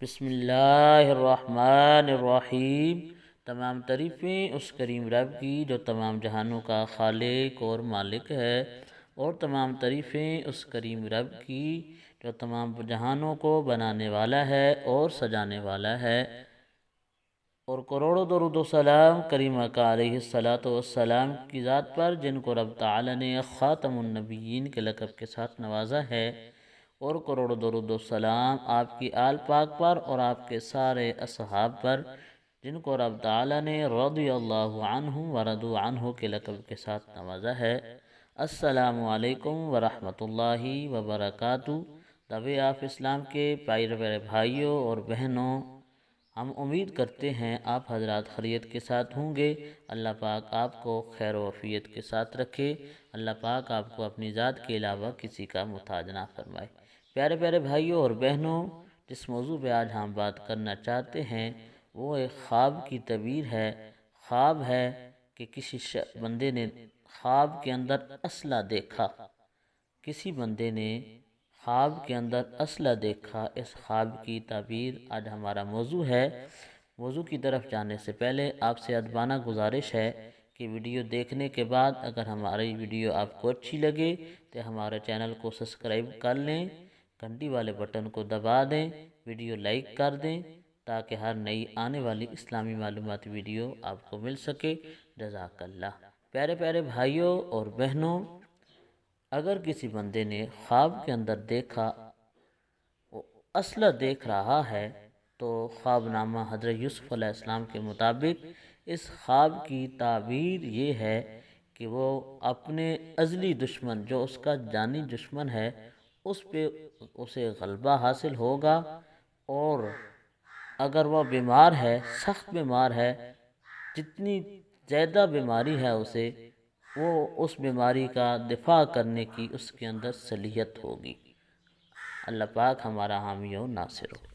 بسم اللہ الرحمن الرحیم۔ تمام تعریفیں اس کریم رب کی جو تمام جہانوں کا خالق اور مالک ہے، اور تمام تعریفیں اس کریم رب کی جو تمام جہانوں کو بنانے والا ہے اور سجانے والا ہے، اور کروڑوں درود و سلام کریم کا علیہ الصلاۃ والسلام کی ذات پر، جن کو رب تعالی نے خاتم النبیین کے لقب کے ساتھ نوازا ہے، اور کروڑوں درود و سلام آپ کی آل پاک پر اور آپ کے سارے اصحاب پر، جن کو رب تعالی نے رضی اللہ عنہم ورضوا عنہ کے لقب کے ساتھ نوازا ہے۔ السلام علیکم ورحمۃ اللہ وبرکاتہ۔ طبع آف اسلام کے پیارے بھائیوں اور بہنوں، ہم امید کرتے ہیں آپ حضرات خیریت کے ساتھ ہوں گے۔ اللہ پاک آپ کو خیر و عافیت کے ساتھ رکھے۔ اللہ پاک آپ کو اپنی ذات کے علاوہ کسی کا محتاج نہ فرمائے۔ پیارے پیارے بھائیوں اور بہنوں، جس موضوع پہ آج ہم بات کرنا چاہتے ہیں وہ ایک خواب کی تعبیر ہے۔ خواب ہے کہ کسی بندے نے خواب کے اندر اسلحہ دیکھا، کسی بندے نے خواب کے اندر اسلحہ دیکھا۔ اس خواب کی تعبیر آج ہمارا موضوع ہے۔ موضوع کی طرف جانے سے پہلے آپ سے ادبانہ گزارش ہے کہ ویڈیو دیکھنے کے بعد اگر ہماری ویڈیو آپ کو اچھی لگے تو ہمارے چینل کو سبسکرائب کر لیں، گھنٹی والے بٹن کو دبا دیں، ویڈیو لائک کر دیں تاکہ ہر نئی آنے والی اسلامی معلوماتی ویڈیو آپ کو مل سکے۔ جزاک اللہ۔ پیارے پیارے بھائیوں اور بہنوں، اگر کسی بندے نے خواب کے اندر دیکھا وہ اسلحہ دیکھ رہا ہے تو خواب نامہ حضرت یوسف علیہ السلام کے مطابق اس خواب کی تعبیر یہ ہے کہ وہ اپنے ازلی دشمن جو اس کا جانی دشمن ہے اس پہ اسے غلبہ حاصل ہوگا، اور اگر وہ بیمار ہے، سخت بیمار ہے، جتنی زیادہ بیماری ہے اسے، وہ اس بیماری کا دفاع کرنے کی اس کے اندر صلاحیت ہوگی۔ اللہ پاک ہمارا حامی و ناصر ہو۔